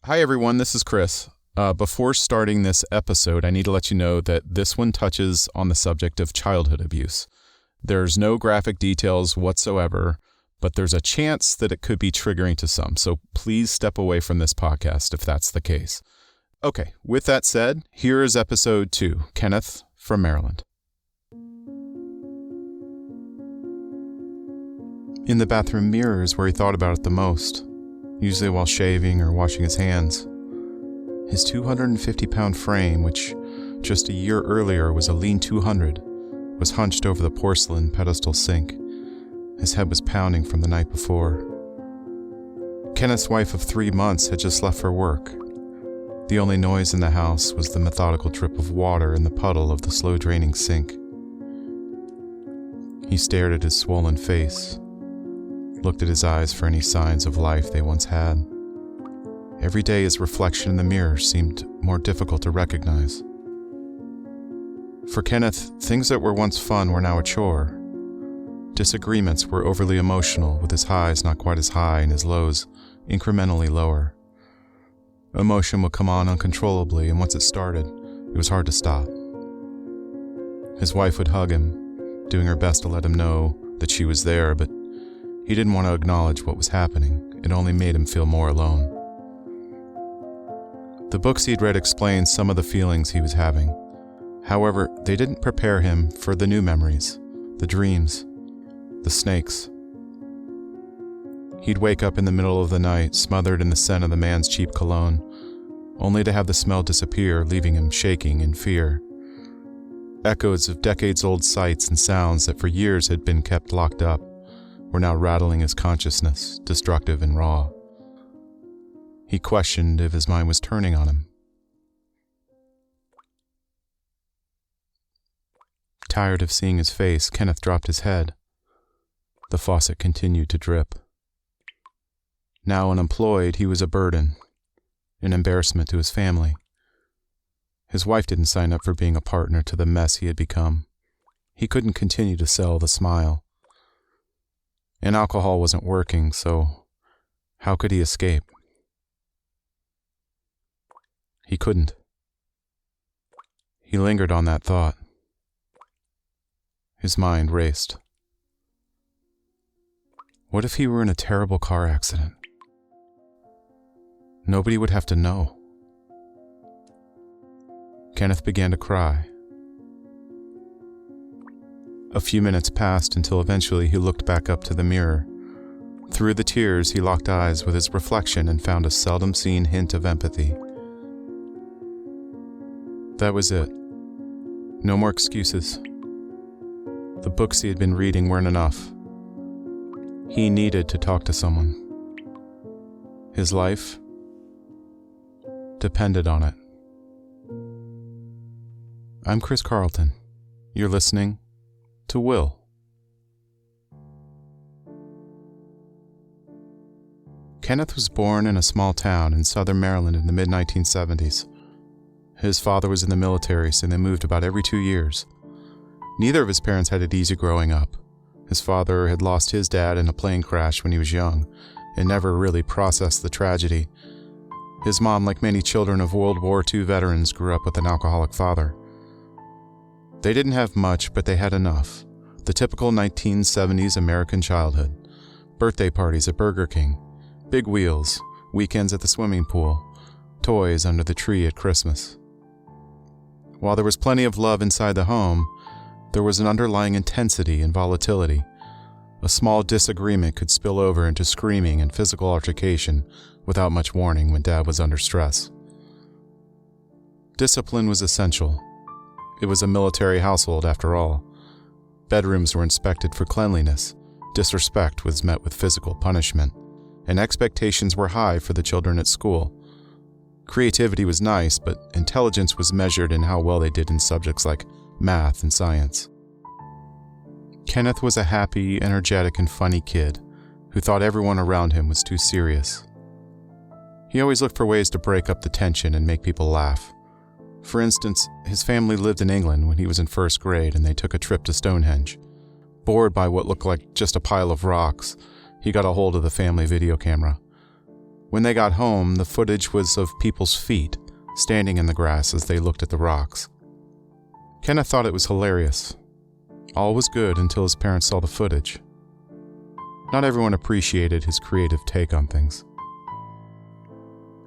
Hi, everyone. This is Chris. Before starting this episode, I need to let you know that this one touches on the subject of childhood abuse. There's no graphic details whatsoever, but there's a chance that it could be triggering to some. So please step away from this podcast if that's the case. Okay, with that said, here is episode 2, Kenneth from Maryland. In the bathroom mirror is where he thought about it the most, usually while shaving or washing his hands. His 250-pound frame, which just a year earlier was a lean 200, was hunched over the porcelain pedestal sink. His head was pounding from the night before. Kenneth's wife of 3 months had just left for work. The only noise in the house was the methodical drip of water in the puddle of the slow-draining sink. He stared at his swollen face, looked at his eyes for any signs of life they once had. Every day his reflection in the mirror seemed more difficult to recognize. For Kenneth, things that were once fun were now a chore. Disagreements were overly emotional, with his highs not quite as high and his lows incrementally lower. Emotion would come on uncontrollably, and once it started, it was hard to stop. His wife would hug him, doing her best to let him know that she was there, but he didn't want to acknowledge what was happening. It only made him feel more alone. The books he'd read explained some of the feelings he was having. However, they didn't prepare him for the new memories, the dreams, the snakes. He'd wake up in the middle of the night, smothered in the scent of the man's cheap cologne, only to have the smell disappear, leaving him shaking in fear. Echoes of decades-old sights and sounds that for years had been kept locked up were now rattling his consciousness, destructive and raw. He questioned if his mind was turning on him. Tired of seeing his face, Kenneth dropped his head. The faucet continued to drip. Now unemployed, he was a burden, an embarrassment to his family. His wife didn't sign up for being a partner to the mess he had become. He couldn't continue to sell the smile. And alcohol wasn't working, so how could he escape? He couldn't. He lingered on that thought. His mind raced. What if he were in a terrible car accident? Nobody would have to know. Kenneth began to cry. A few minutes passed until eventually he looked back up to the mirror. Through the tears, he locked eyes with his reflection and found a seldom-seen hint of empathy. That was it. No more excuses. The books he had been reading weren't enough. He needed to talk to someone. His life depended on it. I'm Chris Carlton. You're listening to Will. Kenneth was born in a small town in southern Maryland in the mid-1970s. His father was in the military, so they moved about every 2 years. Neither of his parents had it easy growing up. His father had lost his dad in a plane crash when he was young and never really processed the tragedy. His mom, like many children of World War II veterans, grew up with an alcoholic father. They didn't have much, but they had enough. The typical 1970s American childhood. Birthday parties at Burger King, big wheels, weekends at the swimming pool, toys under the tree at Christmas. While there was plenty of love inside the home, there was an underlying intensity and volatility. A small disagreement could spill over into screaming and physical altercation without much warning when Dad was under stress. Discipline was essential. It was a military household after all. Bedrooms were inspected for cleanliness, disrespect was met with physical punishment, and expectations were high for the children at school. Creativity was nice, but intelligence was measured in how well they did in subjects like math and science. Kenneth was a happy, energetic, and funny kid who thought everyone around him was too serious. He always looked for ways to break up the tension and make people laugh. For instance, his family lived in England when he was in first grade and they took a trip to Stonehenge. Bored by what looked like just a pile of rocks, he got a hold of the family video camera. When they got home, the footage was of people's feet standing in the grass as they looked at the rocks. Kenneth thought it was hilarious. All was good until his parents saw the footage. Not everyone appreciated his creative take on things.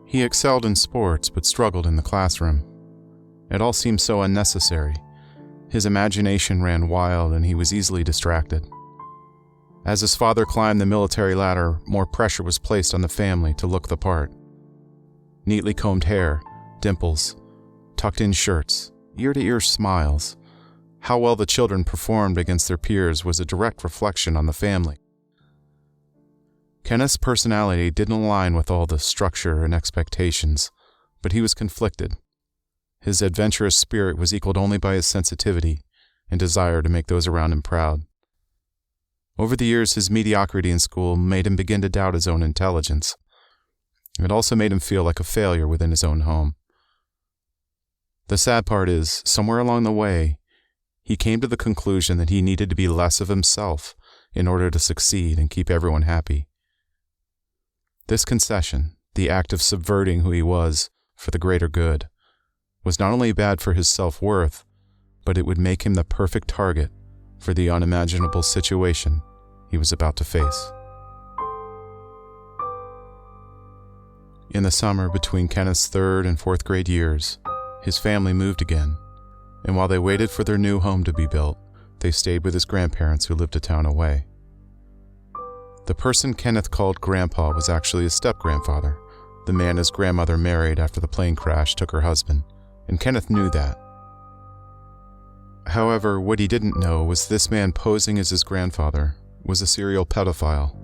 He excelled in sports but struggled in the classroom. It all seemed so unnecessary. His imagination ran wild and he was easily distracted. As his father climbed the military ladder, more pressure was placed on the family to look the part. Neatly combed hair, dimples, tucked-in shirts, ear-to-ear smiles. How well the children performed against their peers was a direct reflection on the family. Kenneth's personality didn't align with all the structure and expectations, but he was conflicted. His adventurous spirit was equaled only by his sensitivity and desire to make those around him proud. Over the years, his mediocrity in school made him begin to doubt his own intelligence. It also made him feel like a failure within his own home. The sad part is, somewhere along the way, he came to the conclusion that he needed to be less of himself in order to succeed and keep everyone happy. This concession, the act of subverting who he was for the greater good, was not only bad for his self-worth, but it would make him the perfect target for the unimaginable situation he was about to face. In the summer between Kenneth's 3rd and 4th grade years, his family moved again, and while they waited for their new home to be built, they stayed with his grandparents who lived a town away. The person Kenneth called Grandpa was actually his step-grandfather, the man his grandmother married after the plane crash took her husband, and Kenneth knew that. However, what he didn't know was this man posing as his grandfather was a serial pedophile,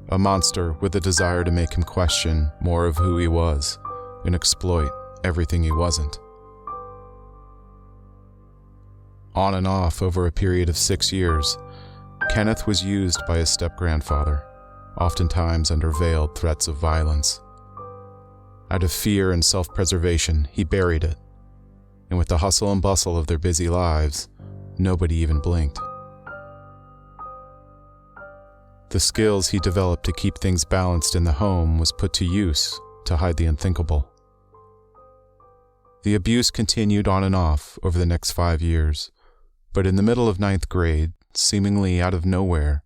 a monster with a desire to make him question more of who he was and exploit everything he wasn't. On and off over a period of 6 years, Kenneth was used by his step-grandfather, oftentimes under veiled threats of violence. Out of fear and self-preservation, he buried it, and with the hustle and bustle of their busy lives, nobody even blinked. The skills he developed to keep things balanced in the home was put to use to hide the unthinkable. The abuse continued on and off over the next 5 years, but in the middle of 9th grade, seemingly out of nowhere,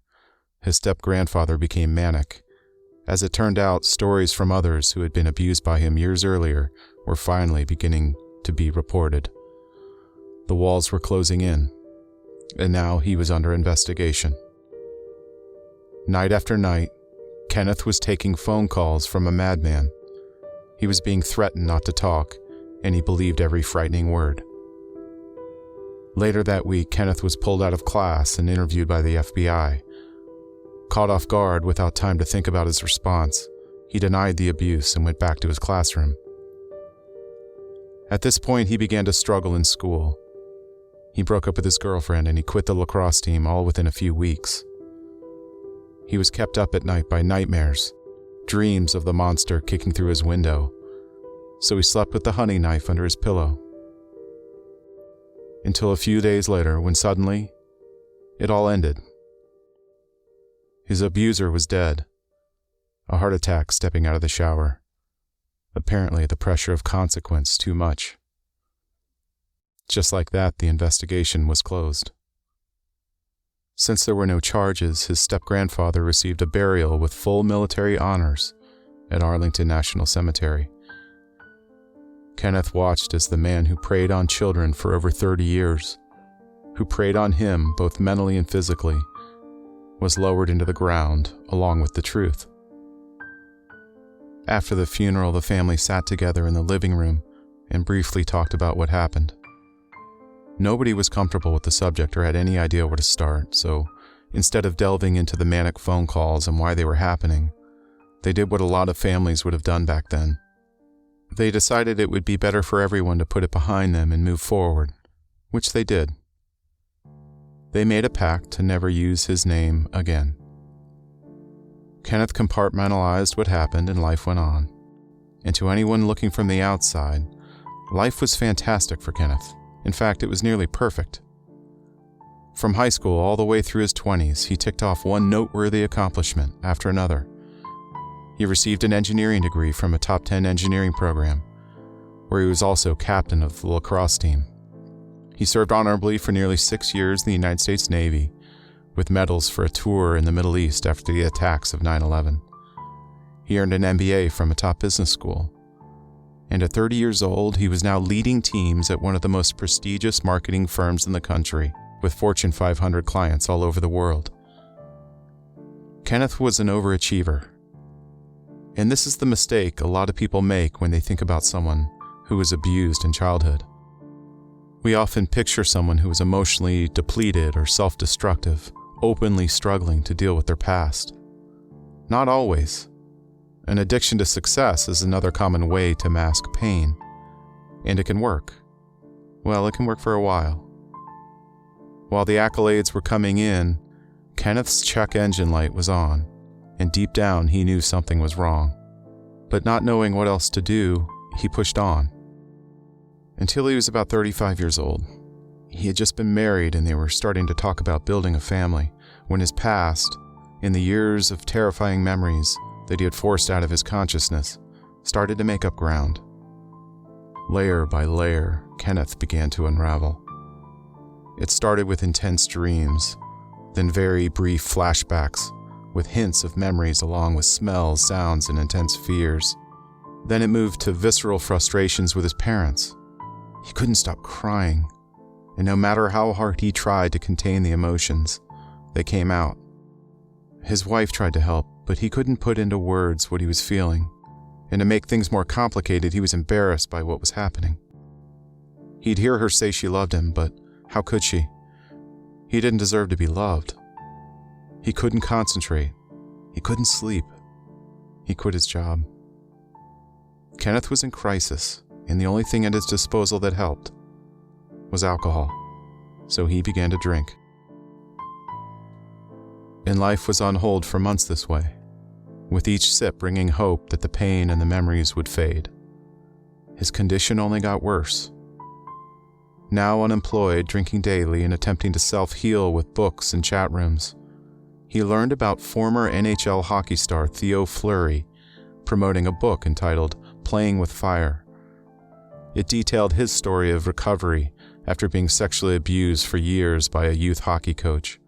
his step-grandfather became manic. As it turned out, stories from others who had been abused by him years earlier were finally beginning to be reported. The walls were closing in, and now he was under investigation. Night after night, Kenneth was taking phone calls from a madman. He was being threatened not to talk, and he believed every frightening word. Later that week, Kenneth was pulled out of class and interviewed by the FBI. Caught off guard without time to think about his response, he denied the abuse and went back to his classroom. At this point, he began to struggle in school. He broke up with his girlfriend and he quit the lacrosse team all within a few weeks. He was kept up at night by nightmares, dreams of the monster kicking through his window, so he slept with the hunting knife under his pillow. Until a few days later, when suddenly, it all ended. His abuser was dead, a heart attack stepping out of the shower. Apparently, the pressure of consequence too much. Just like that, the investigation was closed. Since there were no charges, his step-grandfather received a burial with full military honors at Arlington National Cemetery. Kenneth watched as the man who preyed on children for over 30 years, who preyed on him both mentally and physically, was lowered into the ground along with the truth. After the funeral, the family sat together in the living room and briefly talked about what happened. Nobody was comfortable with the subject or had any idea where to start, so instead of delving into the manic phone calls and why they were happening, they did what a lot of families would have done back then. They decided it would be better for everyone to put it behind them and move forward, which they did. They made a pact to never use his name again. Kenneth compartmentalized what happened and life went on. And to anyone looking from the outside, life was fantastic for Kenneth. In fact, it was nearly perfect. From high school all the way through his 20s, he ticked off one noteworthy accomplishment after another. He received an engineering degree from a top 10 engineering program, where he was also captain of the lacrosse team. He served honorably for nearly 6 years in the United States Navy, with medals for a tour in the Middle East after the attacks of 9/11. He earned an MBA from a top business school. And at 30 years old, he was now leading teams at one of the most prestigious marketing firms in the country, with Fortune 500 clients all over the world. Kenneth was an overachiever. And this is the mistake a lot of people make when they think about someone who was abused in childhood. We often picture someone who was emotionally depleted or self-destructive, openly struggling to deal with their past. Not always. An addiction to success is another common way to mask pain. And it can work. Well, it can work for a while. While the accolades were coming in, Kenneth's check engine light was on, and deep down he knew something was wrong. But not knowing what else to do, he pushed on. Until he was about 35 years old. He had just been married and they were starting to talk about building a family, when his past, in the years of terrifying memories that he had forced out of his consciousness, started to make up ground. Layer by layer, Kenneth began to unravel. It started with intense dreams, then very brief flashbacks, with hints of memories along with smells, sounds, and intense fears. Then it moved to visceral frustrations with his parents. He couldn't stop crying, and no matter how hard he tried to contain the emotions, they came out. His wife tried to help, but he couldn't put into words what he was feeling, and to make things more complicated, he was embarrassed by what was happening. He'd hear her say she loved him, but how could she? He didn't deserve to be loved. He couldn't concentrate. He couldn't sleep. He quit his job. Kenneth was in crisis, and the only thing at his disposal that helped was alcohol, so he began to drink. And life was on hold for months this way, with each sip bringing hope that the pain and the memories would fade. His condition only got worse. Now unemployed, drinking daily, and attempting to self-heal with books and chat rooms, he learned about former NHL hockey star Theo Fleury promoting a book entitled Playing with Fire. It detailed his story of recovery after being sexually abused for years by a youth hockey coach.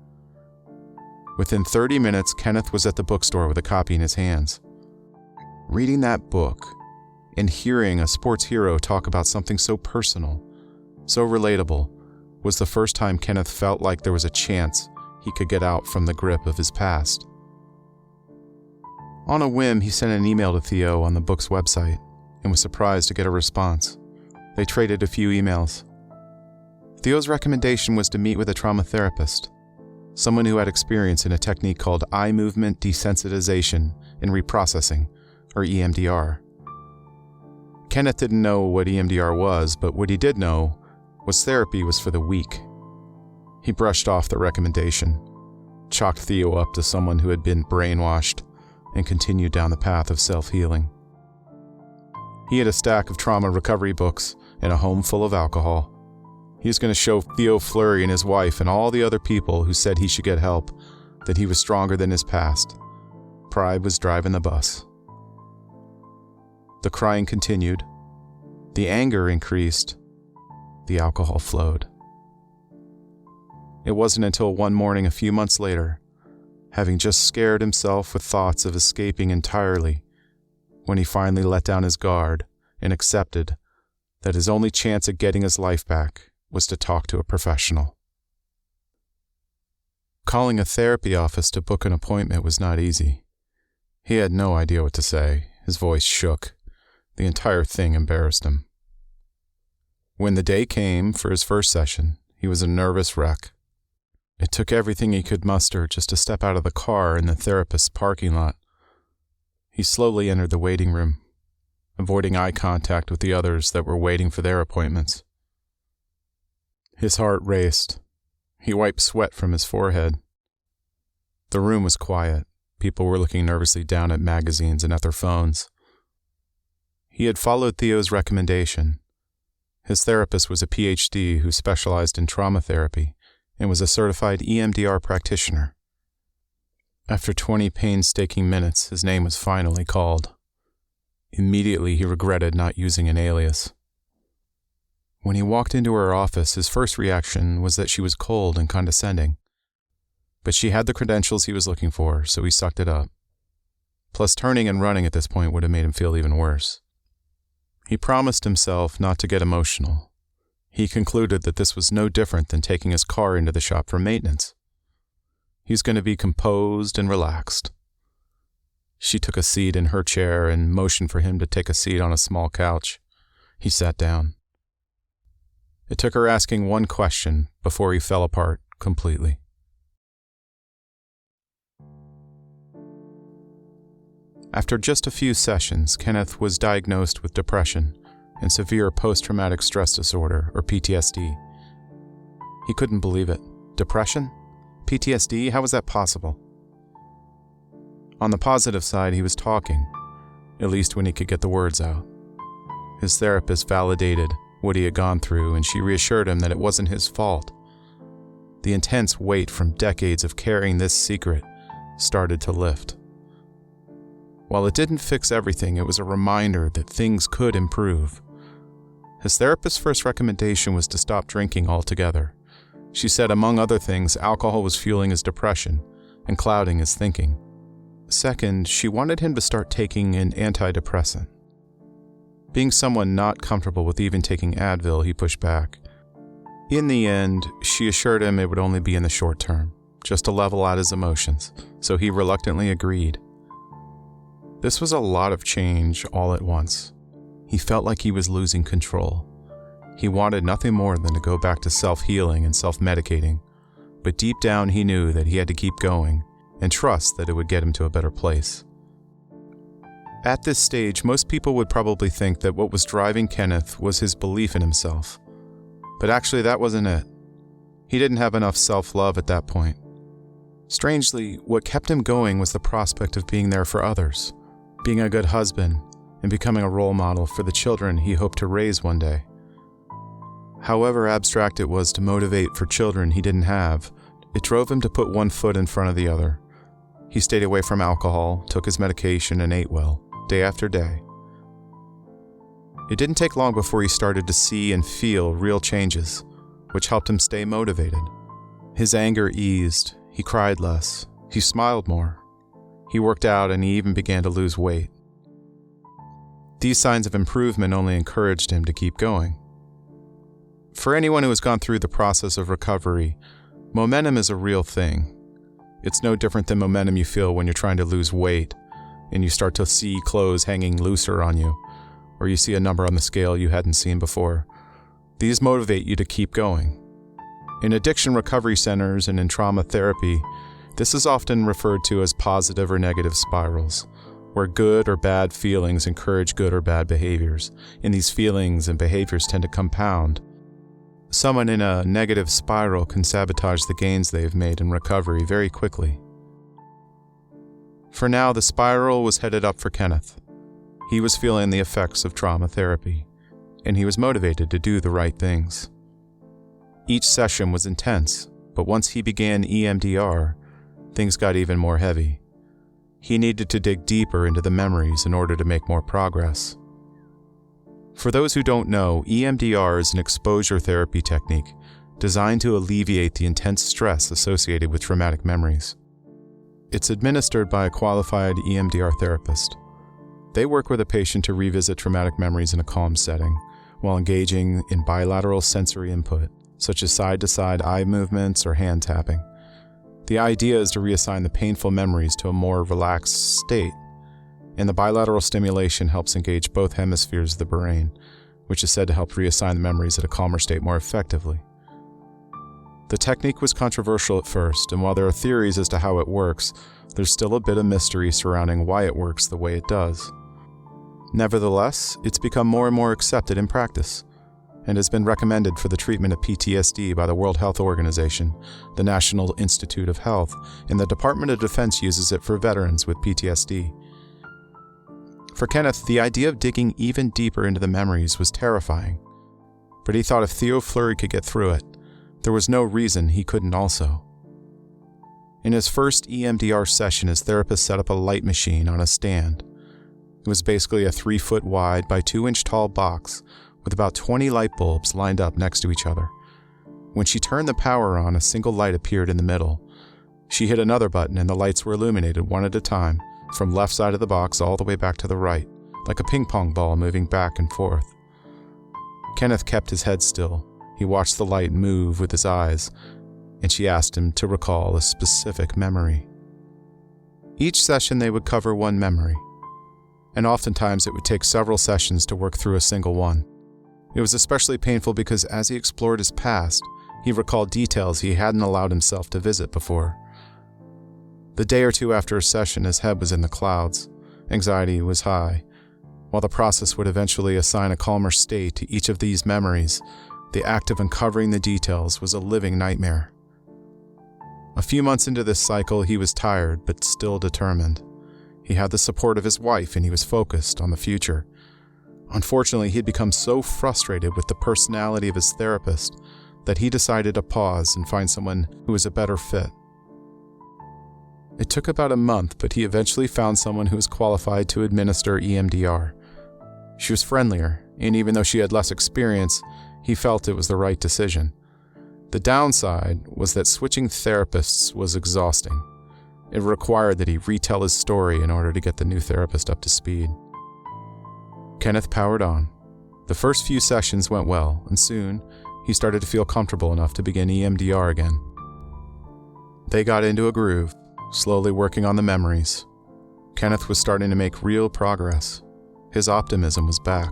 Within 30 minutes, Kenneth was at the bookstore with a copy in his hands. Reading that book and hearing a sports hero talk about something so personal, so relatable, was the first time Kenneth felt like there was a chance he could get out from the grip of his past. On a whim, he sent an email to Theo on the book's website and was surprised to get a response. They traded a few emails. Theo's recommendation was to meet with a trauma therapist, someone who had experience in a technique called eye movement desensitization and reprocessing, or EMDR. Kenneth didn't know what EMDR was, but what he did know was therapy was for the weak. He brushed off the recommendation, chalked Theo up to someone who had been brainwashed, and continued down the path of self-healing. He had a stack of trauma recovery books and a home full of alcohol. He was going to show Theo Fleury and his wife and all the other people who said he should get help that he was stronger than his past. Pride was driving the bus. The crying continued. The anger increased. The alcohol flowed. It wasn't until one morning a few months later, having just scared himself with thoughts of escaping entirely, when he finally let down his guard and accepted that his only chance at getting his life back was to talk to a professional. Calling a therapy office to book an appointment was not easy. He had no idea what to say. His voice shook. The entire thing embarrassed him. When the day came for his first session, he was a nervous wreck. It took everything he could muster just to step out of the car in the therapist's parking lot. He slowly entered the waiting room, avoiding eye contact with the others that were waiting for their appointments. His heart raced. He wiped sweat from his forehead. The room was quiet. People were looking nervously down at magazines and at their phones. He had followed Theo's recommendation. His therapist was a PhD who specialized in trauma therapy and was a certified EMDR practitioner. After 20 painstaking minutes, his name was finally called. Immediately, he regretted not using an alias. When he walked into her office, his first reaction was that she was cold and condescending. But she had the credentials he was looking for, so he sucked it up. Plus, turning and running at this point would have made him feel even worse. He promised himself not to get emotional. He concluded that this was no different than taking his car into the shop for maintenance. He was going to be composed and relaxed. She took a seat in her chair and motioned for him to take a seat on a small couch. He sat down. It took her asking one question before he fell apart completely. After just a few sessions, Kenneth was diagnosed with depression and severe post-traumatic stress disorder, or PTSD. He couldn't believe it. Depression? PTSD? How was that possible? On the positive side, he was talking, at least when he could get the words out. His therapist validated what he had gone through, and she reassured him that it wasn't his fault. The intense weight from decades of carrying this secret started to lift. While it didn't fix everything, it was a reminder that things could improve. His therapist's first recommendation was to stop drinking altogether. She said, among other things, alcohol was fueling his depression and clouding his thinking. Second, she wanted him to start taking an antidepressant. Being someone not comfortable with even taking Advil, he pushed back. In the end, she assured him it would only be in the short term, just to level out his emotions, so he reluctantly agreed. This was a lot of change all at once. He felt like he was losing control. He wanted nothing more than to go back to self-healing and self-medicating, but deep down he knew that he had to keep going and trust that it would get him to a better place. At this stage, most people would probably think that what was driving Kenneth was his belief in himself. But actually, that wasn't it. He didn't have enough self-love at that point. Strangely, what kept him going was the prospect of being there for others, being a good husband, and becoming a role model for the children he hoped to raise one day. However abstract it was to motivate for children he didn't have, it drove him to put one foot in front of the other. He stayed away from alcohol, took his medication, and ate well, day after day. It didn't take long before he started to see and feel real changes, which helped him stay motivated. His anger eased, he cried less, he smiled more. He worked out, and he even began to lose weight. These signs of improvement only encouraged him to keep going. For anyone who has gone through the process of recovery, momentum is a real thing. It's no different than momentum you feel when you're trying to lose weight and you start to see clothes hanging looser on you, or you see a number on the scale you hadn't seen before. These motivate you to keep going. In addiction recovery centers and in trauma therapy, this is often referred to as positive or negative spirals, where good or bad feelings encourage good or bad behaviors, and these feelings and behaviors tend to compound. Someone in a negative spiral can sabotage the gains they've made in recovery very quickly. For now, the spiral was headed up for Kenneth. He was feeling the effects of trauma therapy, and he was motivated to do the right things. Each session was intense, but once he began EMDR, things got even more heavy. He needed to dig deeper into the memories in order to make more progress. For those who don't know, EMDR is an exposure therapy technique designed to alleviate the intense stress associated with traumatic memories. It's administered by a qualified EMDR therapist. They work with a patient to revisit traumatic memories in a calm setting, while engaging in bilateral sensory input, such as side-to-side eye movements or hand tapping. The idea is to reassign the painful memories to a more relaxed state, and the bilateral stimulation helps engage both hemispheres of the brain, which is said to help reassign the memories at a calmer state more effectively. The technique was controversial at first, and while there are theories as to how it works, there's still a bit of mystery surrounding why it works the way it does. Nevertheless, it's become more and more accepted in practice, and has been recommended for the treatment of PTSD by the World Health Organization, the National Institute of Health, and the Department of Defense uses it for veterans with PTSD. For Kenneth, the idea of digging even deeper into the memories was terrifying, but he thought if Theo Fleury could get through it, there was no reason he couldn't also. In his first EMDR session, his therapist set up a light machine on a stand. It was basically a 3-foot wide by 2-inch tall box with about 20 light bulbs lined up next to each other. When she turned the power on, a single light appeared in the middle. She hit another button and the lights were illuminated one at a time, from left side of the box all the way back to the right, like a ping pong ball moving back and forth. Kenneth kept his head still. He watched the light move with his eyes, and she asked him to recall a specific memory. Each session they would cover one memory, and oftentimes it would take several sessions to work through a single one. It was especially painful because as he explored his past, he recalled details he hadn't allowed himself to visit before. The day or two after a session, his head was in the clouds. Anxiety was high. While the process would eventually assign a calmer state to each of these memories, the act of uncovering the details was a living nightmare. A few months into this cycle, he was tired but still determined. He had the support of his wife and he was focused on the future. Unfortunately, he had become so frustrated with the personality of his therapist that he decided to pause and find someone who was a better fit. It took about a month, but he eventually found someone who was qualified to administer EMDR. She was friendlier, and even though she had less experience, he felt it was the right decision. The downside was that switching therapists was exhausting. It required that he retell his story in order to get the new therapist up to speed. Kenneth powered on. The first few sessions went well, and soon he started to feel comfortable enough to begin EMDR again. They got into a groove, slowly working on the memories. Kenneth was starting to make real progress. His optimism was back.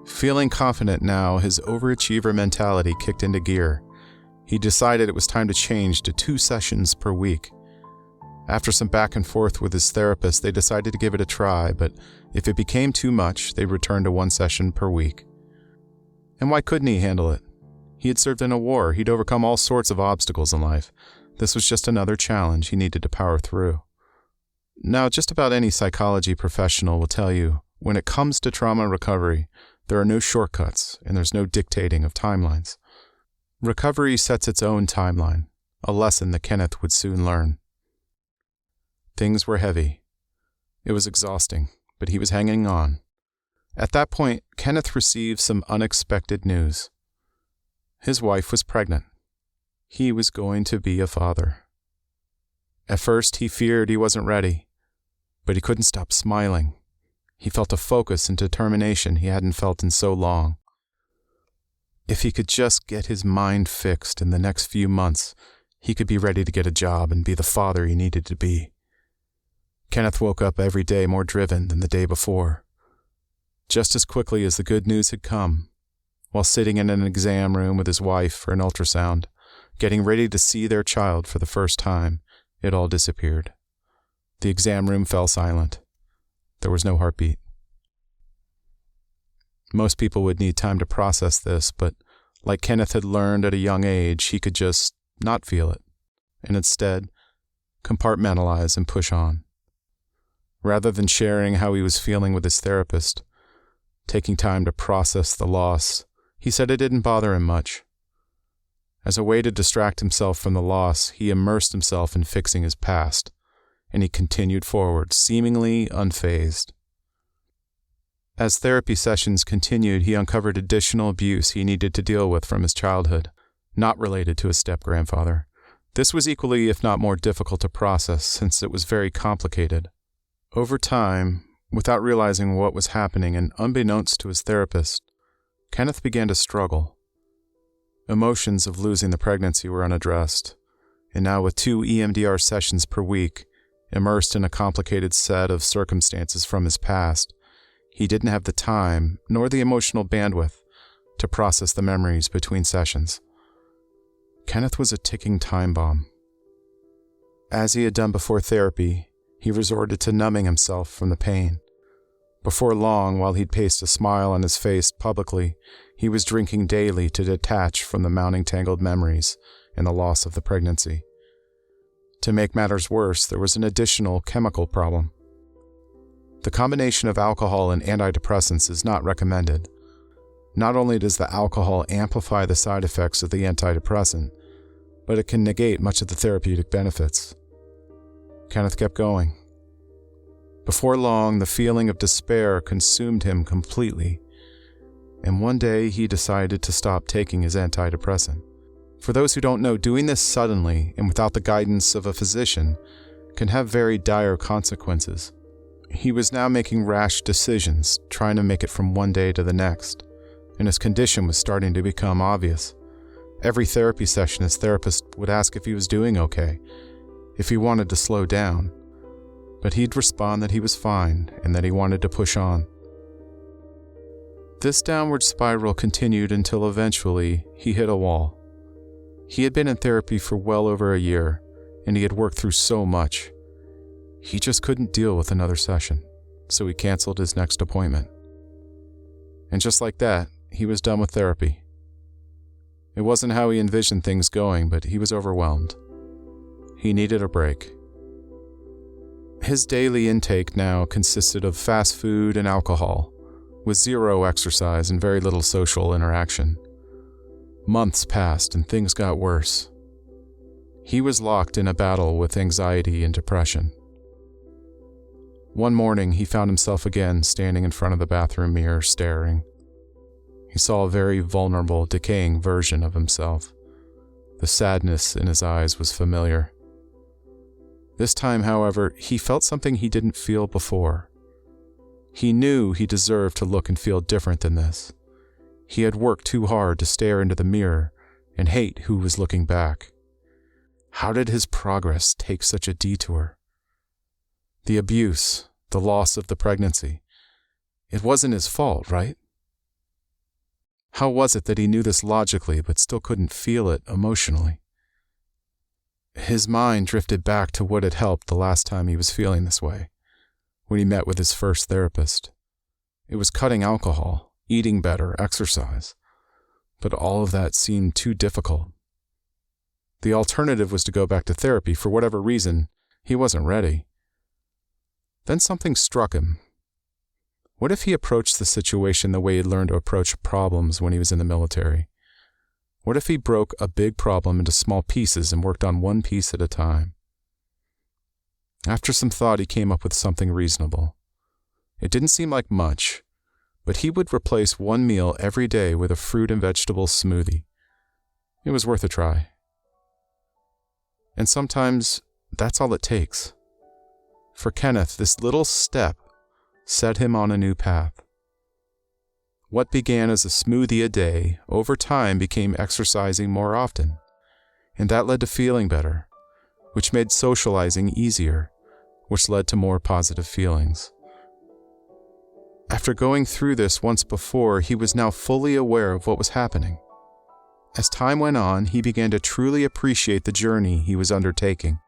Feeling confident now, his overachiever mentality kicked into gear. He decided it was time to change to 2 sessions per week. After some back and forth with his therapist, they decided to give it a try, but if it became too much, they'd return to 1 session per week. And why couldn't he handle it? He had served in a war. He'd overcome all sorts of obstacles in life. This was just another challenge he needed to power through. Now, just about any psychology professional will tell you, when it comes to trauma recovery, there are no shortcuts and there's no dictating of timelines. Recovery sets its own timeline, a lesson that Kenneth would soon learn. Things were heavy. It was exhausting, but he was hanging on. At that point, Kenneth received some unexpected news. His wife was pregnant. He was going to be a father. At first, he feared he wasn't ready, but he couldn't stop smiling. He felt a focus and determination he hadn't felt in so long. If he could just get his mind fixed in the next few months, he could be ready to get a job and be the father he needed to be. Kenneth woke up every day more driven than the day before. Just as quickly as the good news had come, while sitting in an exam room with his wife for an ultrasound, getting ready to see their child for the first time, it all disappeared. The exam room fell silent. There was no heartbeat. Most people would need time to process this, but like Kenneth had learned at a young age, he could just not feel it, and instead compartmentalize and push on. Rather than sharing how he was feeling with his therapist, taking time to process the loss, he said it didn't bother him much. As a way to distract himself from the loss, he immersed himself in fixing his past, and he continued forward, seemingly unfazed. As therapy sessions continued, he uncovered additional abuse he needed to deal with from his childhood, not related to his step-grandfather. This was equally, if not more difficult to process, since it was very complicated. Over time, without realizing what was happening and unbeknownst to his therapist, Kenneth began to struggle. Emotions of losing the pregnancy were unaddressed, and now with 2 EMDR sessions per week, immersed in a complicated set of circumstances from his past, he didn't have the time, nor the emotional bandwidth, to process the memories between sessions. Kenneth was a ticking time bomb. As he had done before therapy, he resorted to numbing himself from the pain. Before long, while he'd pasted a smile on his face publicly, he was drinking daily to detach from the mounting tangled memories and the loss of the pregnancy. To make matters worse, there was an additional chemical problem. The combination of alcohol and antidepressants is not recommended. Not only does the alcohol amplify the side effects of the antidepressant, but it can negate much of the therapeutic benefits. Kenneth kept going. Before long, the feeling of despair consumed him completely, and one day he decided to stop taking his antidepressant. For those who don't know, doing this suddenly and without the guidance of a physician can have very dire consequences. He was now making rash decisions, trying to make it from one day to the next, and his condition was starting to become obvious. Every therapy session, his therapist would ask if he was doing okay, if he wanted to slow down, but he'd respond that he was fine and that he wanted to push on. This downward spiral continued until eventually he hit a wall. He had been in therapy for well over a year, and he had worked through so much. He just couldn't deal with another session, so he canceled his next appointment. And just like that, he was done with therapy. It wasn't how he envisioned things going, but he was overwhelmed. He needed a break. His daily intake now consisted of fast food and alcohol, with zero exercise and very little social interaction. Months passed and things got worse. He was locked in a battle with anxiety and depression. One morning, he found himself again standing in front of the bathroom mirror, staring. He saw a very vulnerable, decaying version of himself. The sadness in his eyes was familiar. This time, however, he felt something he didn't feel before. He knew he deserved to look and feel different than this. He had worked too hard to stare into the mirror and hate who was looking back. How did his progress take such a detour? The abuse, the loss of the pregnancy. It wasn't his fault, right? How was it that he knew this logically but still couldn't feel it emotionally? His mind drifted back to what had helped the last time he was feeling this way, when he met with his first therapist. It was cutting alcohol, eating better, exercise. But all of that seemed too difficult. The alternative was to go back to therapy. For whatever reason, he wasn't ready. Then something struck him. What if he approached the situation the way he'd learned to approach problems when he was in the military? What if he broke a big problem into small pieces and worked on one piece at a time? After some thought, he came up with something reasonable. It didn't seem like much, but he would replace one meal every day with a fruit and vegetable smoothie. It was worth a try. And sometimes that's all it takes. For Kenneth, this little step set him on a new path. What began as a smoothie a day, over time became exercising more often, and that led to feeling better, which made socializing easier, which led to more positive feelings. After going through this once before, he was now fully aware of what was happening. As time went on, he began to truly appreciate the journey he was undertaking.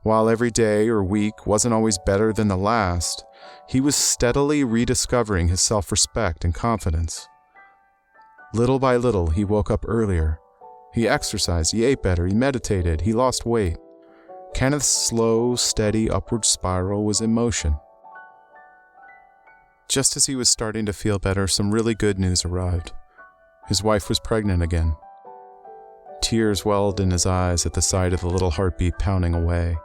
While every day or week wasn't always better than the last, he was steadily rediscovering his self-respect and confidence. Little by little, he woke up earlier. He exercised, he ate better, he meditated, he lost weight. Kenneth's slow, steady upward spiral was in motion. Just as he was starting to feel better, some really good news arrived. His wife was pregnant again. Tears welled in his eyes at the sight of the little heartbeat pounding away.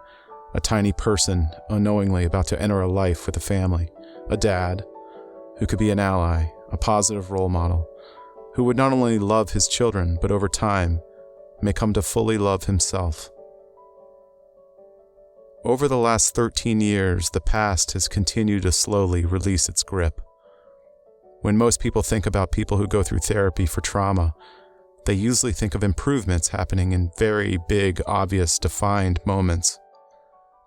A tiny person, unknowingly about to enter a life with a family, a dad, who could be an ally, a positive role model, who would not only love his children, but over time, may come to fully love himself. Over the last 13 years, the past has continued to slowly release its grip. When most people think about people who go through therapy for trauma, they usually think of improvements happening in very big, obvious, defined moments.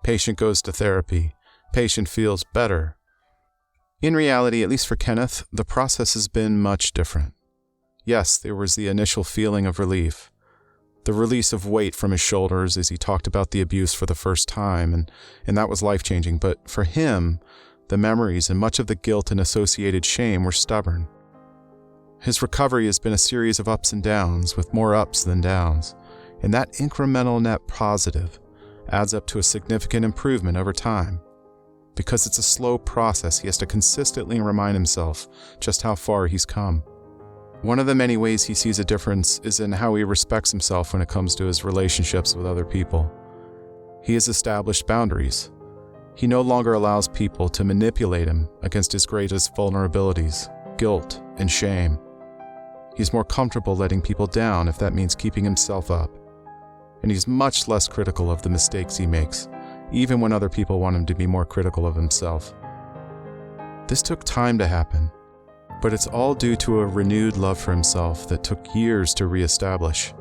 Patient goes to therapy. Patient feels better. In reality, at least for Kenneth, the process has been much different. Yes, there was the initial feeling of relief, the release of weight from his shoulders as he talked about the abuse for the first time, and that was life-changing. But for him, the memories and much of the guilt and associated shame were stubborn. His recovery has been a series of ups and downs, with more ups than downs, and that incremental net positive adds up to a significant improvement over time. Because it's a slow process, he has to consistently remind himself just how far he's come. One of the many ways he sees a difference is in how he respects himself when it comes to his relationships with other people. He has established boundaries. He no longer allows people to manipulate him against his greatest vulnerabilities, guilt and shame. He's more comfortable letting people down if that means keeping himself up. And he's much less critical of the mistakes he makes, even when other people want him to be more critical of himself. This took time to happen, but it's all due to a renewed love for himself that took years to reestablish.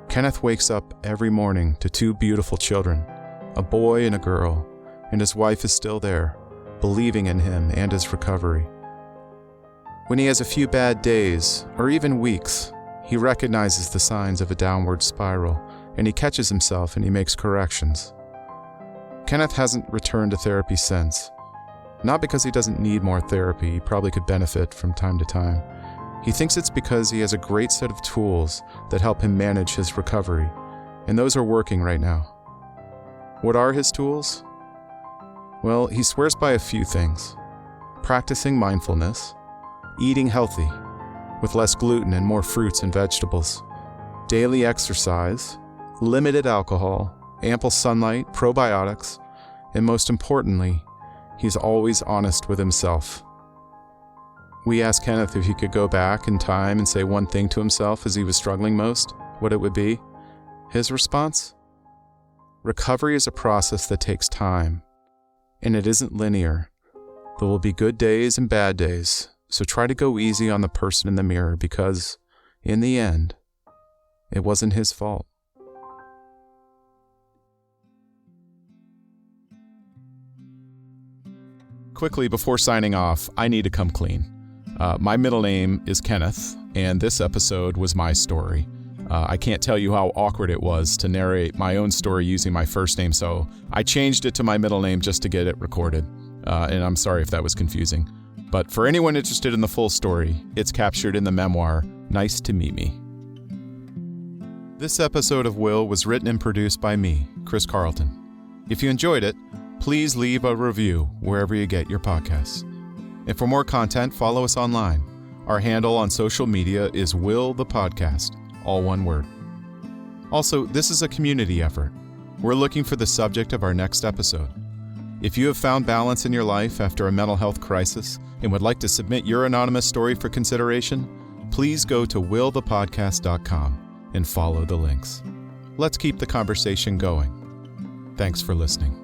Kenneth wakes up every morning to 2 beautiful children, a boy and a girl, and his wife is still there, believing in him and his recovery. When he has a few bad days, or even weeks, he recognizes the signs of a downward spiral, and he catches himself and he makes corrections. Kenneth hasn't returned to therapy since. Not because he doesn't need more therapy, he probably could benefit from time to time. He thinks it's because he has a great set of tools that help him manage his recovery, and those are working right now. What are his tools? Well, he swears by a few things. Practicing mindfulness, eating healthy, with less gluten and more fruits and vegetables, daily exercise, limited alcohol, ample sunlight, probiotics, and most importantly, he's always honest with himself. We asked Kenneth if he could go back in time and say one thing to himself as he was struggling most, what it would be. His response? Recovery is a process that takes time, and it isn't linear. There will be good days and bad days, so try to go easy on the person in the mirror because, in the end, it wasn't his fault. Quickly, before signing off, I need to come clean. My middle name is Kenneth, and this episode was my story. I can't tell you how awkward it was to narrate my own story using my first name, so I changed it to my middle name just to get it recorded. And I'm sorry if that was confusing. But for anyone interested in the full story, it's captured in the memoir, Nice to Meet Me. This episode of Will was written and produced by me, Chris Carlton. If you enjoyed it, please leave a review wherever you get your podcasts. And for more content, follow us online. Our handle on social media is Will the Podcast, all one word. Also, this is a community effort. We're looking for the subject of our next episode. If you have found balance in your life after a mental health crisis and would like to submit your anonymous story for consideration, please go to willthepodcast.com and follow the links. Let's keep the conversation going. Thanks for listening.